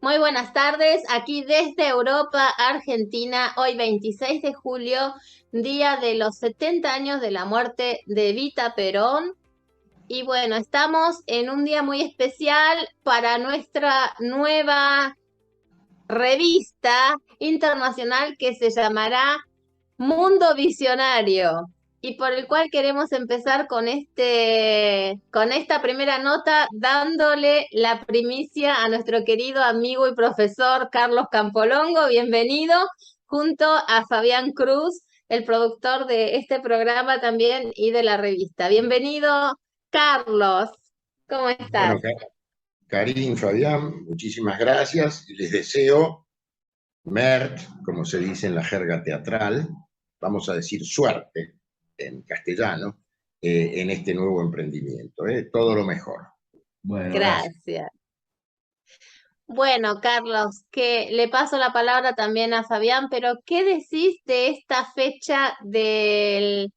Muy buenas tardes, aquí desde Europa, Argentina, hoy 26 de julio, día de los 70 años de la muerte de Evita Perón. Y bueno, estamos en un día muy especial para nuestra nueva revista internacional que se llamará Mundo Visionario, y por el cual queremos empezar con esta primera nota, dándole la primicia a nuestro querido amigo y profesor Carlos Campolongo. Bienvenido, junto a Fabián Cruz, el productor de este programa también y de la revista. Bienvenido, Carlos. ¿Cómo estás? Bueno, Karim, Fabián, muchísimas gracias y les deseo, Mert, como se dice en la jerga teatral, vamos a decir suerte en castellano, en este nuevo emprendimiento. Todo lo mejor. Bueno, gracias. Gracias. Bueno, Carlos, que le paso la palabra también a Fabián, pero ¿qué decís de esta fecha del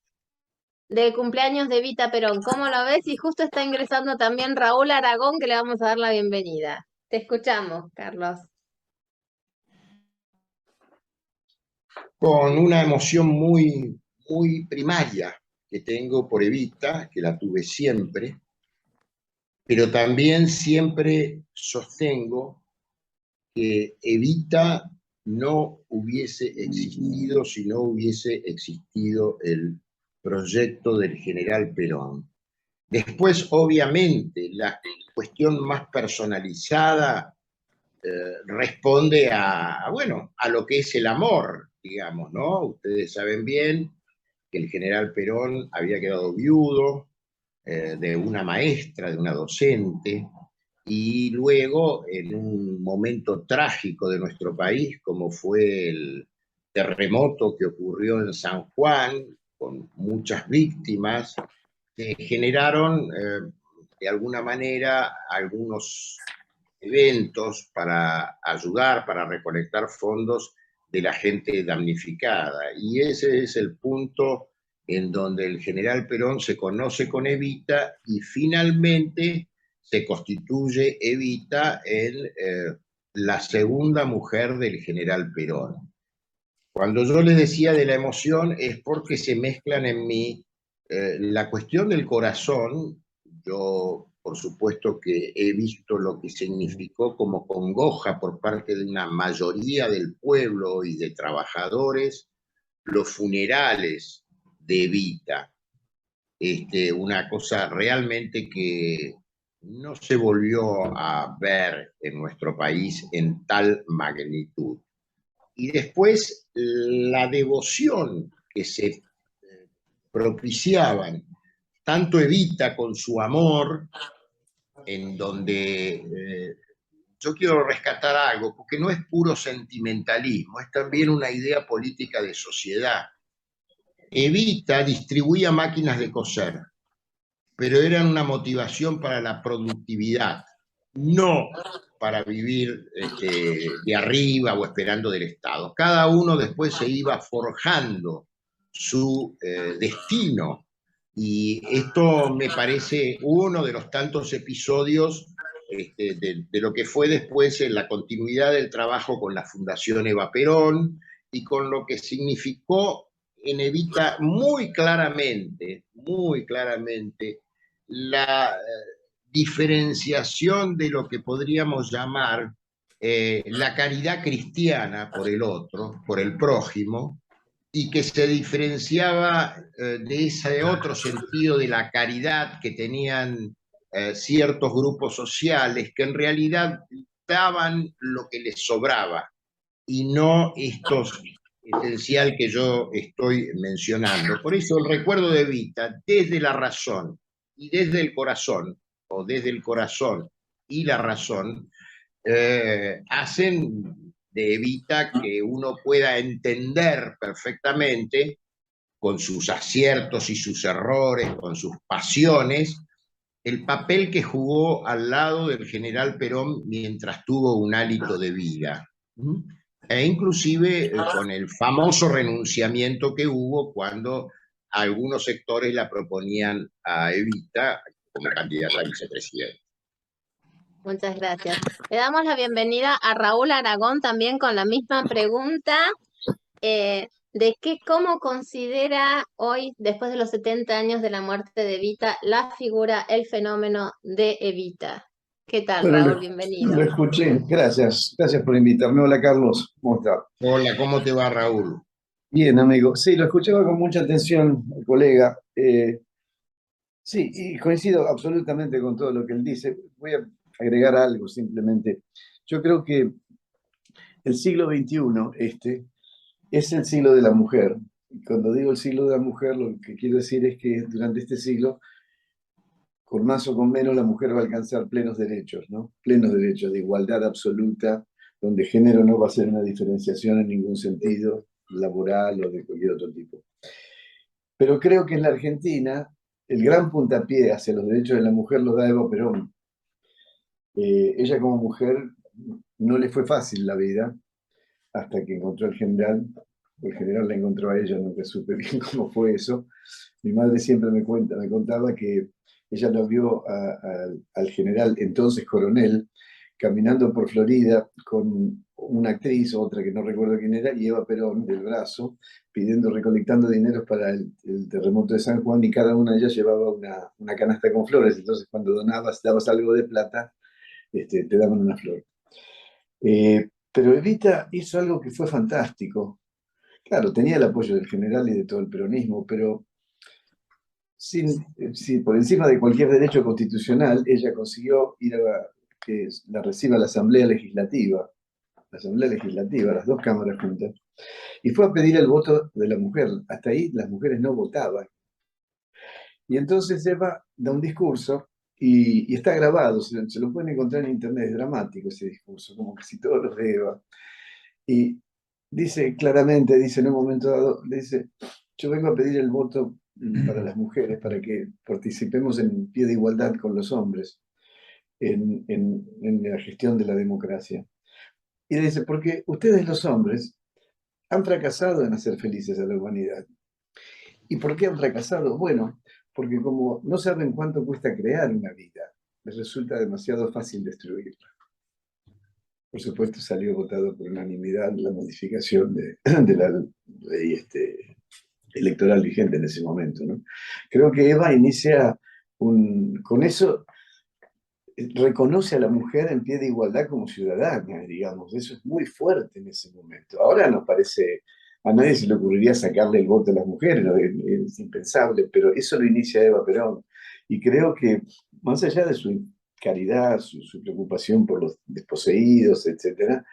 cumpleaños de Evita Perón? ¿Cómo lo ves? Y justo está ingresando también Raúl Aragón, que le vamos a dar la bienvenida. Te escuchamos, Carlos. Con una emoción muy primaria que tengo por Evita, que la tuve siempre, pero también siempre sostengo que Evita no hubiese existido si no hubiese existido el proyecto del general Perón. Después, obviamente, la cuestión más personalizada responde bueno, a lo que es el amor, digamos, ¿no? Ustedes saben bien que el general Perón había quedado viudo de una maestra, de una docente, y luego en un momento trágico de nuestro país, como fue el terremoto que ocurrió en San Juan, con muchas víctimas, que generaron de alguna manera algunos eventos para ayudar, para recolectar fondos de la gente damnificada. Y ese es el punto en donde el general Perón se conoce con Evita y finalmente se constituye Evita en la segunda mujer del general Perón. Cuando yo les decía de la emoción es porque se mezclan en mí la cuestión del corazón. Yo, por supuesto que he visto lo que significó como congoja por parte de una mayoría del pueblo y de trabajadores los funerales de Evita. Una cosa realmente que no se volvió a ver en nuestro país en tal magnitud. Y después la devoción que se propiciaban, tanto Evita con su amor, en donde yo quiero rescatar algo, porque no es puro sentimentalismo, es también una idea política de sociedad. Evita distribuía máquinas de coser, pero eran una motivación para la productividad, no para vivir de arriba o esperando del Estado. Cada uno después se iba forjando su destino, y esto me parece uno de los tantos episodios de lo que fue después en la continuidad del trabajo con la Fundación Eva Perón y con lo que significó en Evita muy claramente, la diferenciación de lo que podríamos llamar la caridad cristiana por el otro, por el prójimo, y que se diferenciaba de ese otro sentido de la caridad que tenían ciertos grupos sociales que en realidad daban lo que les sobraba y no estos esencial que yo estoy mencionando. Por eso el recuerdo de Evita, desde la razón y desde el corazón, o desde el corazón y la razón, hacen de Evita que uno pueda entender perfectamente, con sus aciertos y sus errores, con sus pasiones, el papel que jugó al lado del general Perón mientras tuvo un hálito de vida. E inclusive con el famoso renunciamiento que hubo cuando algunos sectores la proponían a Evita como candidata a vicepresidente. Muchas gracias. Le damos la bienvenida a Raúl Aragón también con la misma pregunta cómo considera hoy, después de los 70 años de la muerte de Evita, la figura, el fenómeno de Evita. ¿Qué tal, Bueno, Raúl? Bienvenido. lo escuché. Gracias por invitarme. Hola, Carlos. ¿Cómo está? Hola, ¿cómo te va, Raúl? Bien, amigo. Sí, lo escuchaba con mucha atención, el colega. Sí, y coincido absolutamente con todo lo que él dice. Voy a agregar algo simplemente. Yo creo que el siglo XXI, es el siglo de la mujer. Y cuando digo el siglo de la mujer, lo que quiero decir es que durante este siglo, con más o con menos, la mujer va a alcanzar plenos derechos, ¿no? Plenos derechos de igualdad absoluta, donde género no va a ser una diferenciación en ningún sentido, laboral o de cualquier otro tipo. Pero creo que en la Argentina, el gran puntapié hacia los derechos de la mujer lo da Eva Perón. Ella como mujer no le fue fácil la vida hasta que encontró al general. El general la encontró a ella, nunca supe bien cómo fue eso. Mi madre siempre me contaba que ella lo vio al general, entonces coronel, caminando por Florida con una actriz, otra que no recuerdo quién era, y Eva Perón del brazo, recolectando dinero para el terremoto de San Juan, y cada una de ellas llevaba una canasta con flores. Entonces, cuando dabas algo de plata, te daban una flor. Pero Evita hizo algo que fue fantástico. Claro, tenía el apoyo del general y de todo el peronismo, pero por encima de cualquier derecho constitucional, ella consiguió ir a que la reciba la Asamblea Legislativa, las dos cámaras juntas, y fue a pedir el voto de la mujer. Hasta ahí las mujeres no votaban. Y entonces Eva da un discurso y está grabado, se lo pueden encontrar en internet, es dramático ese discurso, como casi todos los de Eva. Y dice claramente, dice en un momento dado, dice, yo vengo a pedir el voto para las mujeres, para que participemos en pie de igualdad con los hombres en la gestión de la democracia. Y dice, porque ustedes los hombres han fracasado en hacer felices a la humanidad. ¿Y por qué han fracasado? Bueno, porque como no saben cuánto cuesta crear una vida, les resulta demasiado fácil destruirla. Por supuesto, salió votado por unanimidad la modificación de la ley electoral vigente en ese momento, ¿no? Creo que Eva inicia con eso, reconoce a la mujer en pie de igualdad como ciudadana, digamos. Eso es muy fuerte en ese momento. Ahora nos parece, a nadie se le ocurriría sacarle el voto a las mujeres, ¿no? Es impensable, pero eso lo inicia Eva Perón. Y creo que, más allá de su caridad, su preocupación por los desposeídos, etcétera,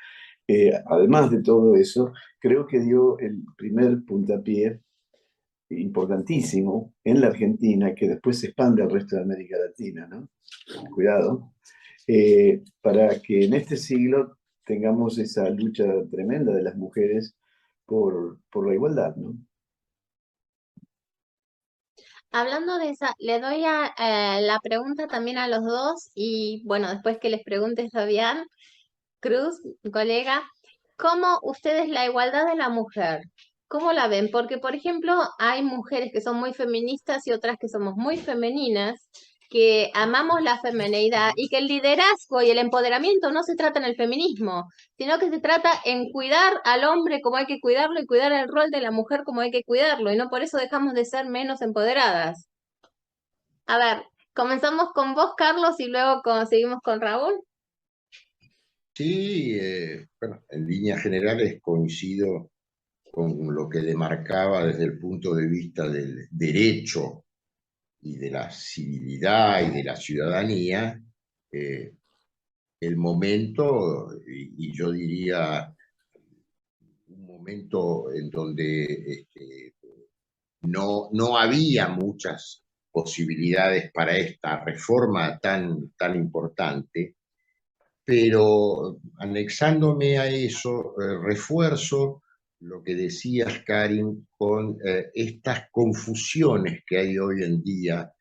además de todo eso, creo que dio el primer puntapié importantísimo en la Argentina, que después se expande al resto de América Latina, ¿no? Cuidado, para que en este siglo tengamos esa lucha tremenda de las mujeres por la igualdad, ¿no? Hablando de esa, le doy la pregunta también a los dos y bueno, después que les pregunte Fabián Cruz, colega, ¿cómo ustedes la igualdad de la mujer? ¿Cómo la ven? Porque, por ejemplo, hay mujeres que son muy feministas y otras que somos muy femeninas, que amamos la femineidad y que el liderazgo y el empoderamiento no se trata en el feminismo, sino que se trata en cuidar al hombre como hay que cuidarlo y cuidar el rol de la mujer como hay que cuidarlo, y no por eso dejamos de ser menos empoderadas. A ver, comenzamos con vos, Carlos, y luego seguimos con Raúl. Sí, bueno, en líneas generales coincido con lo que demarcaba desde el punto de vista del derecho y de la civilidad y de la ciudadanía, eh, el momento, y yo diría un momento en donde no había muchas posibilidades para esta reforma tan importante, pero anexándome a eso, refuerzo lo que decías, Karin, con estas confusiones que hay hoy en día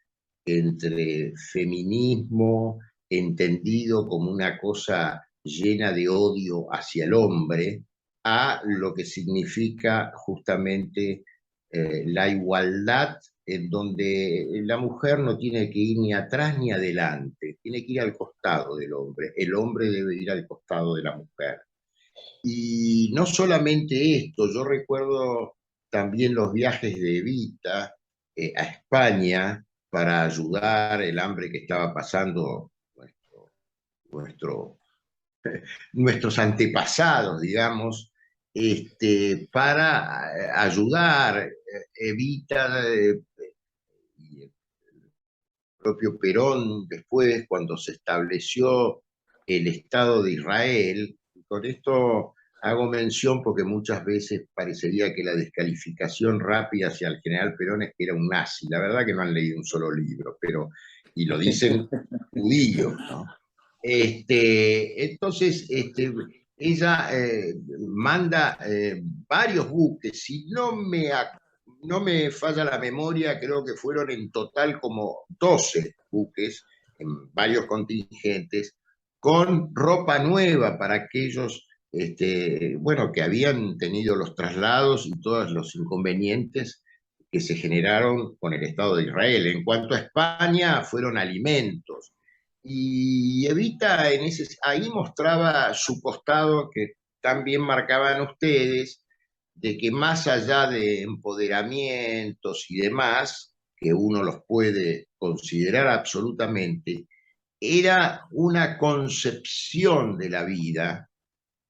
entre feminismo, entendido como una cosa llena de odio hacia el hombre, a lo que significa justamente la igualdad en donde la mujer no tiene que ir ni atrás ni adelante, tiene que ir al costado del hombre, el hombre debe ir al costado de la mujer. Y no solamente esto, yo recuerdo también los viajes de Evita a España para ayudar el hambre que estaba pasando nuestro, nuestros antepasados, digamos, para ayudar, Evita y el propio Perón después, cuando se estableció el Estado de Israel. Con esto hago mención porque muchas veces parecería que la descalificación rápida hacia el general Perón es que era un nazi. La verdad que no han leído un solo libro, pero, y lo dicen judíos, ¿no? Entonces, ella manda varios buques, si no me falla la memoria, creo que fueron en total como 12 buques en varios contingentes, con ropa nueva para aquellos, bueno, que habían tenido los traslados y todos los inconvenientes que se generaron con el Estado de Israel. En cuanto a España, fueron alimentos. Y Evita ahí mostraba su costado que también marcaban ustedes, de que más allá de empoderamientos y demás, que uno los puede considerar absolutamente, era una concepción de la vida,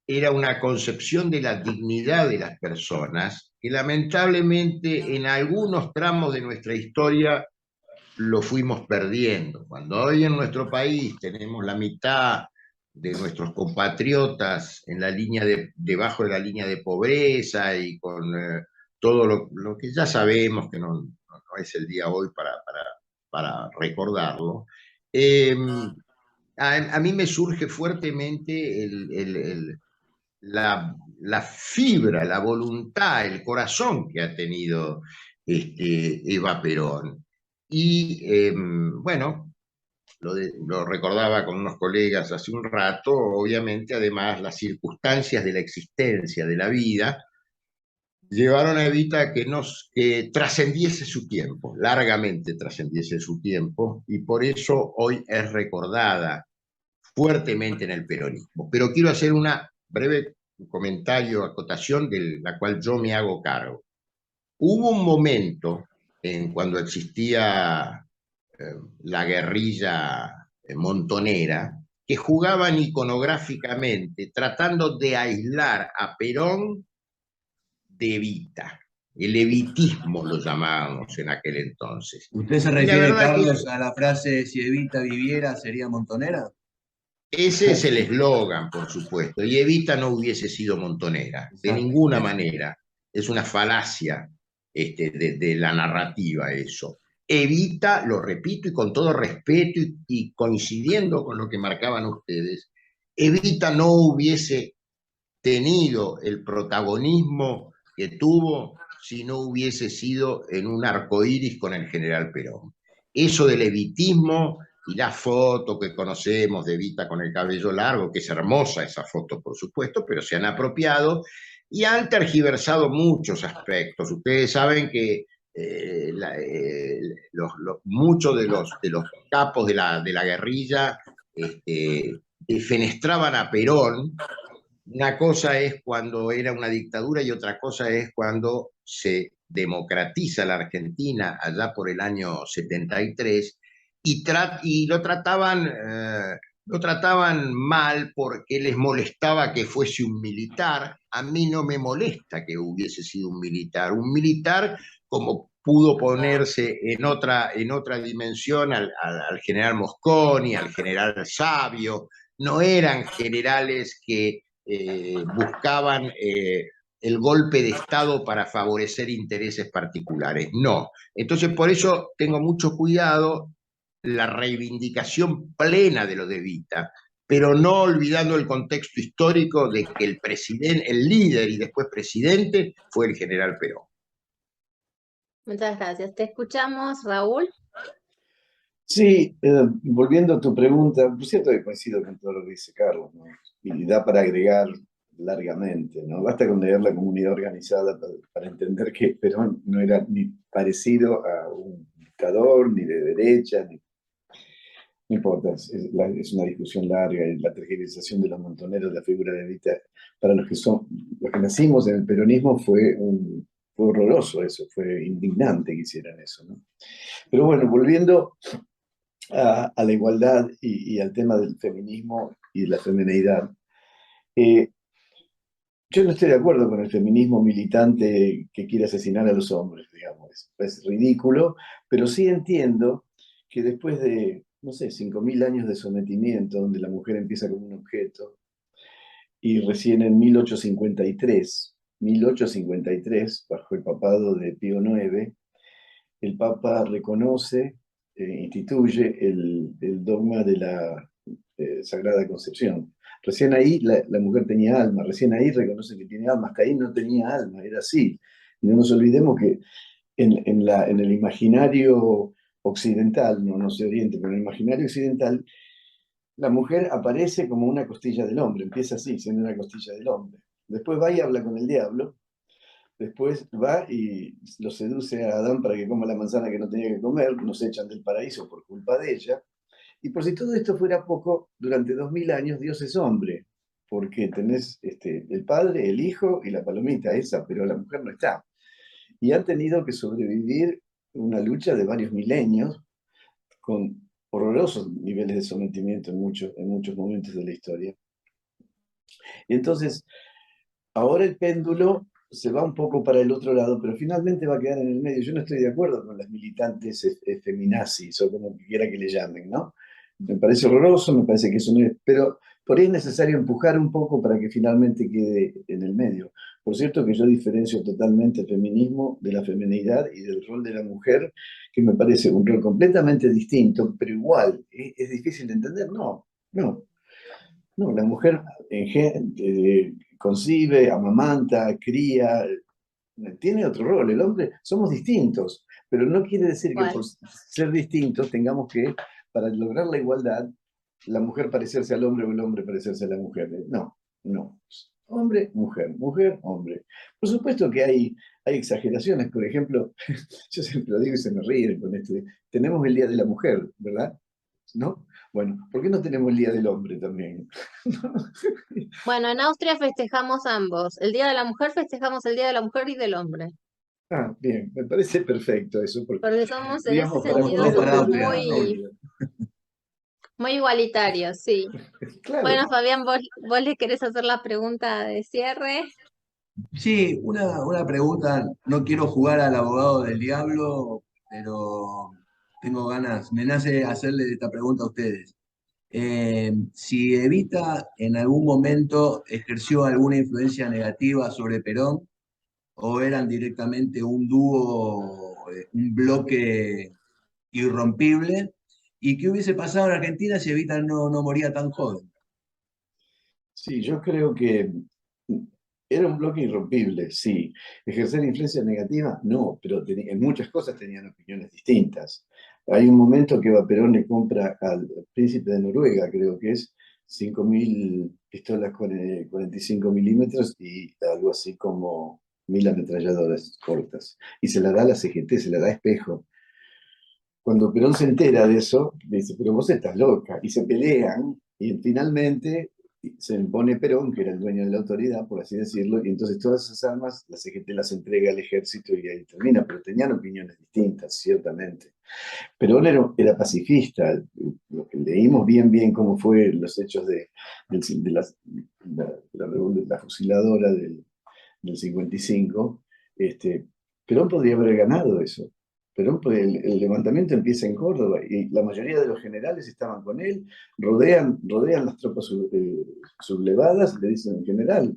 era una concepción de la dignidad de las personas, que lamentablemente en algunos tramos de nuestra historia lo fuimos perdiendo. Cuando hoy en nuestro país tenemos la mitad de nuestros compatriotas en la línea debajo de la línea de pobreza y con todo lo que ya sabemos que no es el día hoy para recordarlo, eh, a mí me surge fuertemente la fibra, la voluntad, el corazón que ha tenido Eva Perón. Y bueno, lo recordaba con unos colegas hace un rato, obviamente además las circunstancias de la existencia, de la vida, llevaron a Evita que trascendiese su tiempo, largamente trascendiese su tiempo, y por eso hoy es recordada fuertemente en el peronismo. Pero quiero hacer una breve comentario, acotación de la cual yo me hago cargo. Hubo un momento cuando existía la guerrilla montonera que jugaban iconográficamente tratando de aislar a Perón de Evita. El evitismo lo llamábamos en aquel entonces. ¿Usted se Y la refiere, verdad que Carlos, a la frase si Evita viviera sería montonera? ese es el eslogan, por supuesto, y Evita no hubiese sido montonera, de Exacto. ninguna manera. Es una falacia de la narrativa eso. Evita, lo repito y con todo respeto y coincidiendo con lo que marcaban ustedes, Evita no hubiese tenido el protagonismo que tuvo si no hubiese sido en un arcoíris con el general Perón. Eso del evitismo y la foto que conocemos de Evita con el cabello largo, que es hermosa esa foto, por supuesto, pero se han apropiado y han tergiversado muchos aspectos. Ustedes saben que muchos de los capos de la guerrilla defenestraban a Perón. Una cosa es cuando era una dictadura y otra cosa es cuando se democratiza la Argentina allá por el año 73 y lo trataban mal porque les molestaba que fuese un militar. A mí no me molesta que hubiese sido un militar. Un militar como pudo ponerse en otra dimensión al general Mosconi, al general Sabio, no eran generales que buscaban el golpe de Estado para favorecer intereses particulares. No. Entonces, por eso tengo mucho cuidado, la reivindicación plena de lo de Evita, pero no olvidando el contexto histórico de que el presidente, el líder y después presidente fue el general Perón. Muchas gracias. Te escuchamos, Raúl. Sí, volviendo a tu pregunta, por cierto que coincido con todo lo que dice Carlos, ¿no? Y da para agregar largamente, ¿no? Basta con leer La Comunidad Organizada para entender que Perón no era ni parecido a un dictador, ni de derecha, ni... No importa, es una discusión larga, y la tergiversación de los montoneros, la figura de Evita, para los que nacimos en el peronismo fue horroroso eso, fue indignante que hicieran eso, ¿no? Pero bueno, volviendo a la igualdad y al tema del feminismo y de la femineidad, yo no estoy de acuerdo con el feminismo militante que quiere asesinar a los hombres, digamos. Es ridículo, pero sí entiendo que después de, no sé, 5.000 años de sometimiento, donde la mujer empieza como un objeto, y recién en 1853, bajo el papado de Pío IX, el Papa reconoce, instituye el dogma de la Sagrada Concepción. Recién ahí la mujer tenía alma, recién ahí reconoce que tiene alma, hasta ahí no tenía alma, era así. Y no nos olvidemos que en el imaginario occidental, no sé oriente, pero en el imaginario occidental, la mujer aparece como una costilla del hombre, empieza así, siendo una costilla del hombre. Después va y habla con el diablo. Después va y lo seduce a Adán para que coma la manzana que no tenía que comer, nos echan del paraíso por culpa de ella. Y por si todo esto fuera poco, durante 2000 años Dios es hombre, porque tenés el Padre, el Hijo y la palomita esa, pero la mujer no está. Y han tenido que sobrevivir una lucha de varios milenios con horrorosos niveles de sometimiento en muchos momentos de la historia. Y entonces, ahora el péndulo se va un poco para el otro lado, pero finalmente va a quedar en el medio. Yo no estoy de acuerdo con las militantes feminazis, o como quiera que le llamen, ¿no? Me parece horroroso, me parece que eso no es... Pero por ahí es necesario empujar un poco para que finalmente quede en el medio. Por cierto que yo diferencio totalmente el feminismo de la feminidad y del rol de la mujer, que me parece un rol completamente distinto, pero igual, es difícil de entender. No, la mujer concibe, amamanta, cría, tiene otro rol. El hombre, somos distintos, pero no quiere decir que por ser distintos tengamos que, para lograr la igualdad, la mujer parecerse al hombre o el hombre parecerse a la mujer. No. Hombre, mujer, mujer, hombre. Por supuesto que hay exageraciones. Por ejemplo, yo siempre lo digo y se me ríen con esto. Tenemos el Día de la Mujer, ¿verdad? ¿No? Bueno, ¿por qué no tenemos el Día del Hombre también? Bueno, en Austria festejamos ambos. El Día de la Mujer festejamos el Día de la Mujer y del hombre. Ah, bien, me parece perfecto eso, porque, Porque somos, en ese digamos, para Vamos sentido, todos poner para somos orden en Austria, la Raúl. muy, familia. muy igualitarios, sí. Claro, Bueno, Fabián, vos le querés hacer la pregunta de cierre. Sí, una pregunta. No quiero jugar al abogado del diablo, pero tengo ganas. Me nace hacerle esta pregunta a ustedes. Si Evita en algún momento ejerció alguna influencia negativa sobre Perón, o eran directamente un dúo, un bloque irrompible, y qué hubiese pasado en Argentina si Evita no moría tan joven. sí, yo creo que era un bloque irrompible, sí. ¿Ejercer influencia negativa? No, pero en muchas cosas tenían opiniones distintas. Hay un momento que Eva Perón le compra al príncipe de Noruega, creo que es 5.000 pistolas 45 milímetros y algo así como 1.000 ametralladoras cortas. Y se la da a la CGT, se la da a Espejo. Cuando Perón se entera de eso, le dice, pero vos estás loca. Y se pelean, y finalmente se impone Perón, que era el dueño de la autoridad, por así decirlo, y entonces todas esas armas la CGT las entrega al ejército y ahí termina, pero tenían opiniones distintas, ciertamente. Perón era pacifista, leímos bien cómo fue los hechos de la fusiladora del 55. Perón podría haber ganado eso. Perón, el levantamiento empieza en Córdoba y la mayoría de los generales estaban con él, rodean las tropas sublevadas y le dicen al general,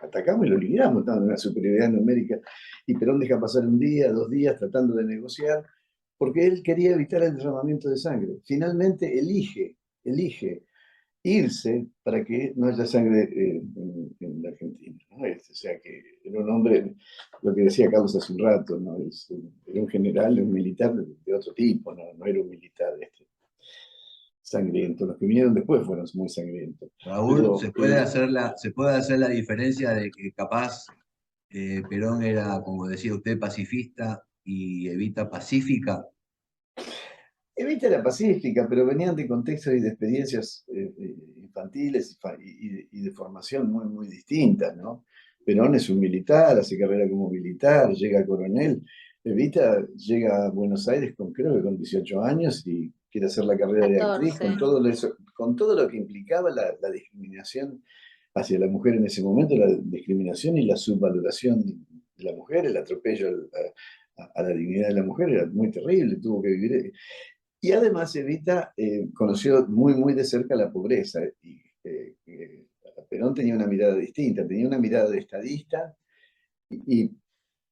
atacamos y lo liquidamos, estaban en una superioridad numérica. Y Perón deja pasar un día, 2 días tratando de negociar, porque él quería evitar el derramamiento de sangre. Finalmente elige irse para que no haya sangre en la Argentina, ¿no? O sea que era un hombre, lo que decía Carlos hace un rato, ¿no? Era un general, un militar de otro tipo, no era un militar sangrientos. Los que vinieron después fueron muy sangrientos. Raúl, Pero se puede hacer la diferencia de que capaz Perón era, como decía usted, pacifista y Evita pacífica? Evita era pacífica, pero venían de contextos y de experiencias infantiles y de formación muy, muy distintas, ¿no? Perón es un militar, hace carrera como militar, llega a coronel. Evita llega a Buenos Aires creo que con 18 años y quiere hacer la carrera de actriz 14. con todo lo que implicaba la discriminación hacia la mujer en ese momento, la discriminación y la subvaloración de la mujer, el atropello a la dignidad de la mujer era muy terrible, tuvo que vivir. Y además Evita conoció muy, muy de cerca la pobreza. Y Perón tenía una mirada distinta, tenía una mirada de estadista y,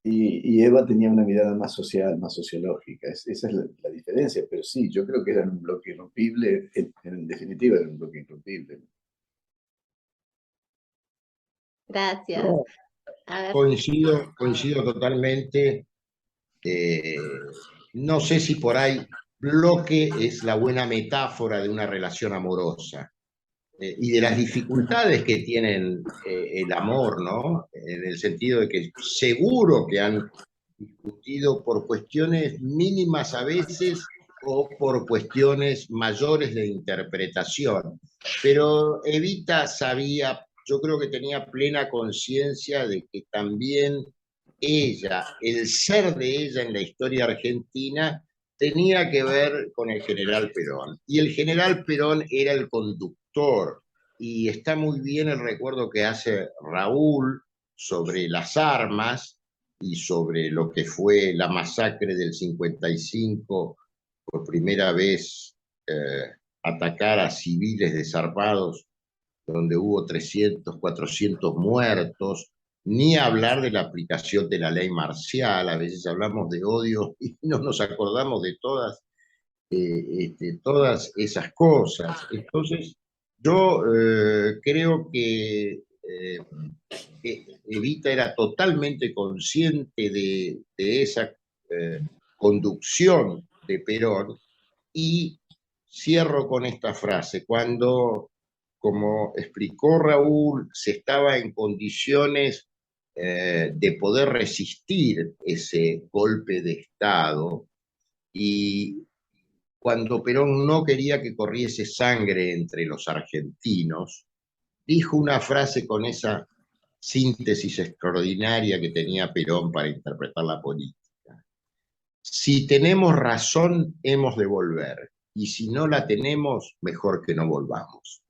y Eva tenía una mirada más social, más sociológica. Esa es la diferencia, pero sí, yo creo que eran un bloque irrompible, en definitiva era un bloque irrompible. Gracias. No, A ver, coincido totalmente. No sé si por ahí bloque es la buena metáfora de una relación amorosa y de las dificultades que tienen el amor, ¿no? En el sentido de que seguro que han discutido por cuestiones mínimas a veces o por cuestiones mayores de interpretación. Pero Evita sabía, yo creo que tenía plena conciencia de que también ella, el ser de ella en la historia argentina, tenía que ver con el general Perón. Y el general Perón era el conductor. Y está muy bien el recuerdo que hace Raúl sobre las armas y sobre lo que fue la masacre del 55, por primera vez atacar a civiles desarmados, donde hubo 300, 400 muertos, ni hablar de la aplicación de la ley marcial. A veces hablamos de odio y no nos acordamos de todas esas cosas. Entonces, yo creo que Evita era totalmente consciente de esa conducción de Perón y cierro con esta frase. Cuando, como explicó Raúl, se estaba en condiciones de poder resistir ese golpe de Estado y cuando Perón no quería que corriese sangre entre los argentinos, dijo una frase con esa síntesis extraordinaria que tenía Perón para interpretar la política. Si tenemos razón, hemos de volver, y si no la tenemos, mejor que no volvamos.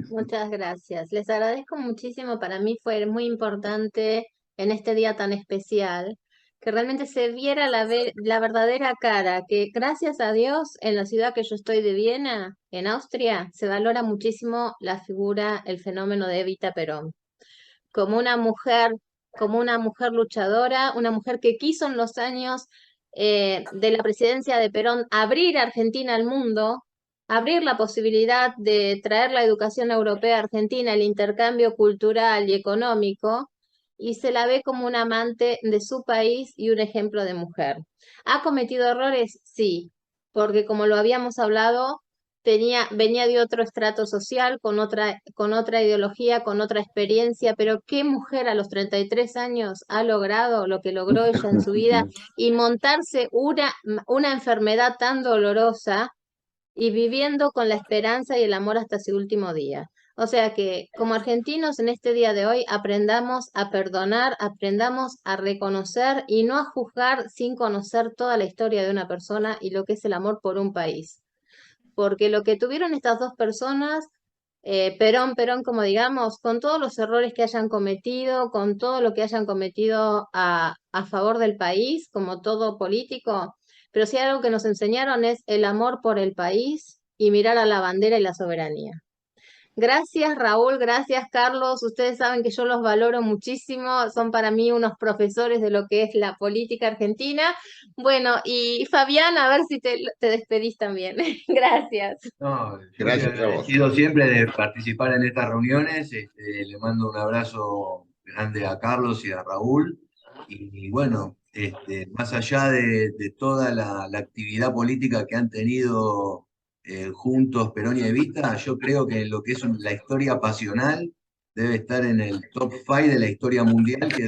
muchas gracias. Les agradezco muchísimo. Para mí fue muy importante en este día tan especial que realmente se viera la verdadera cara, que gracias a Dios en la ciudad que yo estoy de Viena, en Austria, se valora muchísimo la figura, el fenómeno de Evita Perón como una mujer, como una mujer luchadora, una mujer que quiso en los años de la presidencia de Perón abrir Argentina al mundo, abrir la posibilidad de traer la educación europea a Argentina, el intercambio cultural y económico, y se la ve como un amante de su país y un ejemplo de mujer. ¿Ha cometido errores? Sí, porque como lo habíamos hablado, venía de otro estrato social, con otra ideología, con otra experiencia, pero ¿qué mujer a los 33 años ha logrado lo que logró ella en su vida y montarse una enfermedad tan dolorosa y viviendo con la esperanza y el amor hasta su último día? O sea que como argentinos en este día de hoy aprendamos a perdonar, aprendamos a reconocer y no a juzgar sin conocer toda la historia de una persona y lo que es el amor por un país, porque lo que tuvieron estas dos personas, Perón, como digamos, con todos los errores que hayan cometido, con todo lo que hayan cometido a favor del país, como todo político, pero sí algo que nos enseñaron es el amor por el país y mirar a la bandera y la soberanía. Gracias, Raúl, gracias, Carlos. Ustedes saben que yo los valoro muchísimo, son para mí unos profesores de lo que es la política argentina. Bueno, y Fabián, a ver si te despedís también. Gracias. No, yo estoy Gracias a vos. agradecido siempre de participar en estas reuniones. Le mando un abrazo grande a Carlos y a Raúl. Y bueno, más allá de toda la actividad política que han tenido juntos Perón y Evita, yo creo que lo que es la historia pasional debe estar en el top 5 de la historia mundial, que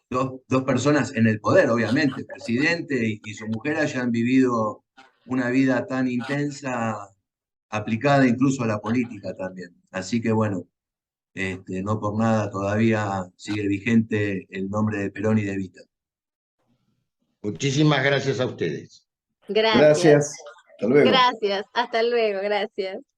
dos personas en el poder, obviamente, el presidente y su mujer hayan vivido una vida tan intensa, aplicada incluso a la política también. Así que bueno, no por nada todavía sigue vigente el nombre de Perón y de Evita. Muchísimas gracias a ustedes. Gracias, Gracias. Hasta luego. gracias. Hasta luego, gracias.